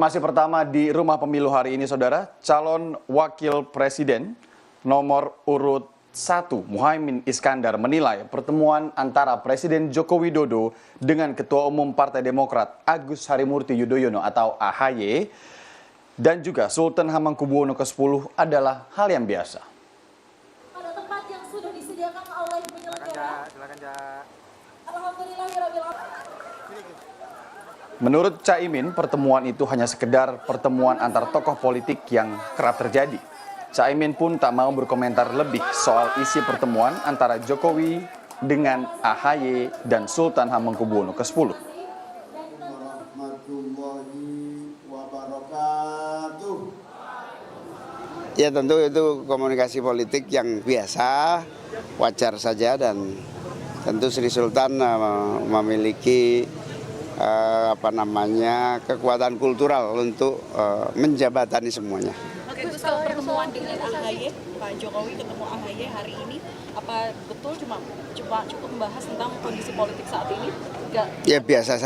Masih pertama di Rumah Pemilu hari ini, Saudara, calon wakil presiden nomor urut 1, Muhaimin Iskandar, menilai pertemuan antara Presiden Joko Widodo dengan Ketua Umum Partai Demokrat Agus Harimurti Yudhoyono atau AHY dan juga Sultan Hamengkubuwono ke-10 adalah hal yang biasa. Pada tempat yang sudah disediakan oleh penyelenggara. Silakan, Ja. Alhamdulillahirrahmanirrahim. Menurut Caimin, pertemuan itu hanya sekedar pertemuan antar tokoh politik yang kerap terjadi. Caimin pun tak mau berkomentar lebih soal isi pertemuan antara Jokowi dengan AHY dan Sultan Hamengkubuwono ke-10. Ya tentu itu komunikasi politik yang biasa, wajar saja, dan tentu Sri Sultan memiliki kekuatan kultural untuk menjabatani semuanya. Oke, kalau pertemuan dengan AHY, Pak Jokowi ketemu AHY hari ini, apa betul cuma cukup membahas tentang kondisi politik saat ini? Ya biasa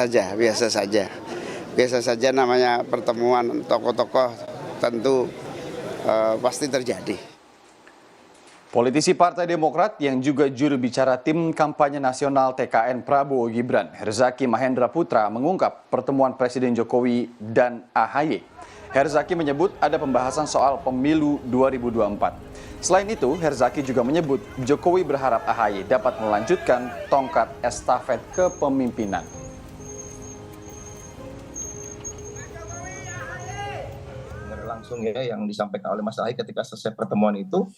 saja namanya pertemuan tokoh-tokoh tentu pasti terjadi. Politisi Partai Demokrat yang juga juru bicara tim kampanye nasional TKN Prabowo Gibran, Herzaki Mahendra Putra, mengungkap pertemuan Presiden Jokowi dan AHY. Herzaki menyebut ada pembahasan soal pemilu 2024. Selain itu, Herzaki juga menyebut Jokowi berharap AHY dapat melanjutkan tongkat estafet kepemimpinan. Langsung ya yang disampaikan oleh Mas AHY ketika selesai pertemuan itu,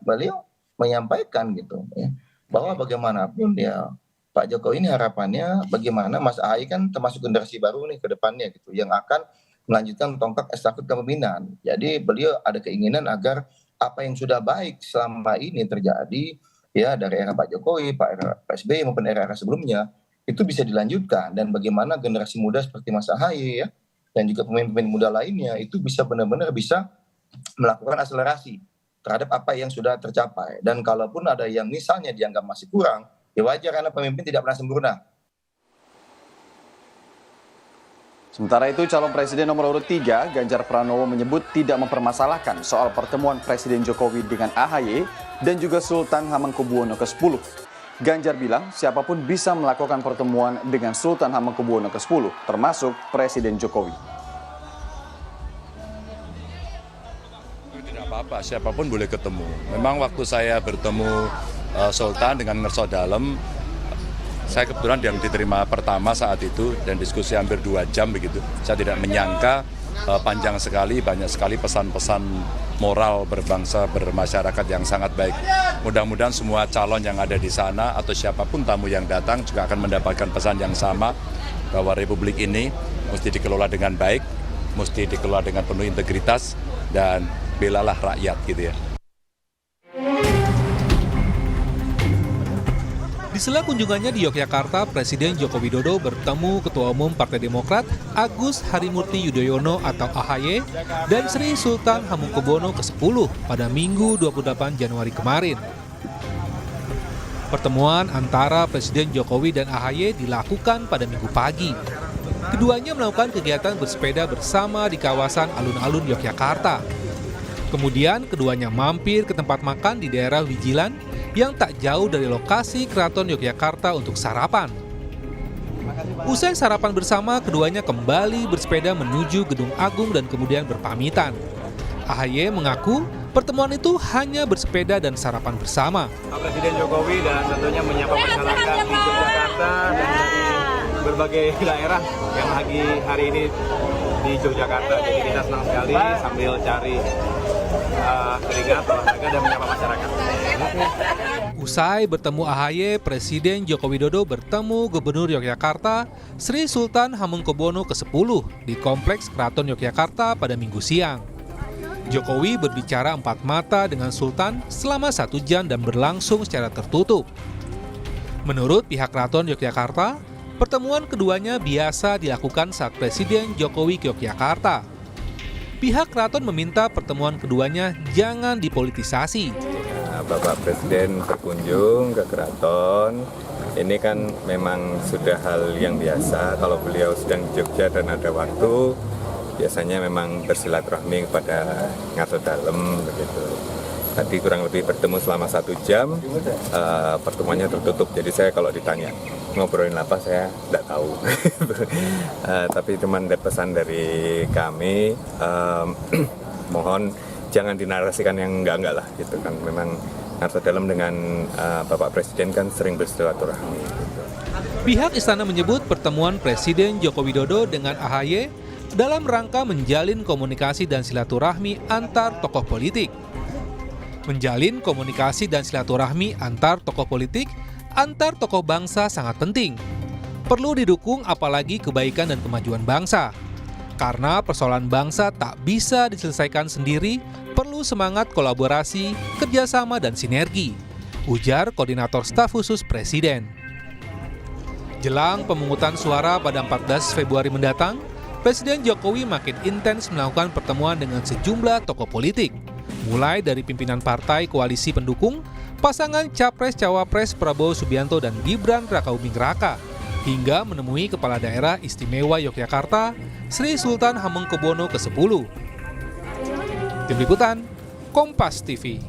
beliau menyampaikan gitu ya, bahwa bagaimanapun ya Pak Jokowi ini harapannya bagaimana Mas AHY kan termasuk generasi baru nih ke depannya gitu yang akan melanjutkan tongkat estafet kepemimpinan. Jadi beliau ada keinginan agar apa yang sudah baik selama ini terjadi ya dari era Pak Jokowi, Pak SBY maupun era-era sebelumnya itu bisa dilanjutkan, dan bagaimana generasi muda seperti Mas AHY ya dan juga pemimpin muda lainnya itu bisa benar-benar bisa melakukan akselerasi terhadap apa yang sudah tercapai. Dan kalaupun ada yang misalnya dianggap masih kurang, ya wajar karena pemimpin tidak pernah sempurna. Sementara itu, calon presiden nomor urut 3, Ganjar Pranowo, menyebut tidak mempermasalahkan soal pertemuan Presiden Jokowi dengan AHY dan juga Sultan Hamengkubuwono ke-10. Ganjar bilang siapapun bisa melakukan pertemuan dengan Sultan Hamengkubuwono ke-10, termasuk Presiden Jokowi. Tidak apa-apa, siapapun boleh ketemu. Memang waktu saya bertemu Sultan dengan Ngerso Dalem, saya kebetulan yang diterima pertama saat itu dan diskusi hampir 2 jam begitu. Saya tidak menyangka panjang sekali, banyak sekali pesan-pesan moral berbangsa, bermasyarakat yang sangat baik. Mudah-mudahan semua calon yang ada di sana atau siapapun tamu yang datang juga akan mendapatkan pesan yang sama, bahwa Republik ini mesti dikelola dengan baik, mesti dikelola dengan penuh integritas, dan belalah rakyat gitu ya. Di sela kunjungannya di Yogyakarta, Presiden Joko Widodo bertemu Ketua Umum Partai Demokrat Agus Harimurti Yudhoyono atau AHY dan Sri Sultan Hamengkubuwono ke-10 pada Minggu 28 Januari kemarin. Pertemuan antara Presiden Jokowi dan AHY dilakukan pada Minggu pagi. Keduanya melakukan kegiatan bersepeda bersama di kawasan alun-alun Yogyakarta. Kemudian keduanya mampir ke tempat makan di daerah Wijilan yang tak jauh dari lokasi Keraton Yogyakarta untuk sarapan. Usai sarapan bersama, keduanya kembali bersepeda menuju Gedung Agung dan kemudian berpamitan. AHY mengaku pertemuan itu hanya bersepeda dan sarapan bersama. Presiden Jokowi dan tentunya menyapa masyarakat di Yogyakarta dan dari berbagai daerah yang lagi hari ini di Yogyakarta. Jadi kita senang sekali sambil cari keringat, olahraga, dan menyapa masyarakat. Usai bertemu AHY, Presiden Joko Widodo bertemu Gubernur Yogyakarta Sri Sultan Hamengkubuwono ke-10 di Kompleks Keraton Yogyakarta pada Minggu siang. Jokowi berbicara 4 mata dengan Sultan selama 1 jam dan berlangsung secara tertutup. Menurut pihak Keraton Yogyakarta, pertemuan keduanya biasa dilakukan saat Presiden Jokowi ke Yogyakarta. Pihak keraton meminta pertemuan keduanya jangan dipolitisasi. Bapak Presiden berkunjung ke keraton, ini kan memang sudah hal yang biasa. Kalau beliau sedang di Jogja dan ada waktu, biasanya memang bersilaturahmi kepada Ngarso Dalem begitu. Tadi kurang lebih bertemu selama 1 jam, pertemuannya tertutup. Jadi saya kalau ditanya ngobrolin apa saya tidak tahu. Tapi cuma ada pesan dari kami, mohon jangan dinarasikan yang enggak lah gitu kan. Memang Ngarso Dalem dengan Bapak Presiden kan sering bersilaturahmi. Gitu. Pihak istana menyebut pertemuan Presiden Joko Widodo dengan AHY dalam rangka menjalin komunikasi dan silaturahmi antar tokoh politik. Menjalin komunikasi dan silaturahmi antar tokoh politik, antar tokoh bangsa sangat penting. Perlu didukung apalagi kebaikan dan kemajuan bangsa. Karena persoalan bangsa tak bisa diselesaikan sendiri, perlu semangat kolaborasi, kerjasama, dan sinergi, ujar Koordinator Staf Khusus Presiden. Jelang pemungutan suara pada 14 Februari mendatang, Presiden Jokowi makin intens melakukan pertemuan dengan sejumlah tokoh politik, mulai dari pimpinan partai koalisi pendukung, pasangan Capres-Cawapres Prabowo Subianto dan Gibran Rakabuming Raka, hingga menemui Kepala Daerah Istimewa Yogyakarta, Sri Sultan Hamengkubuwono ke-10. Tim Liputan, Kompas TV.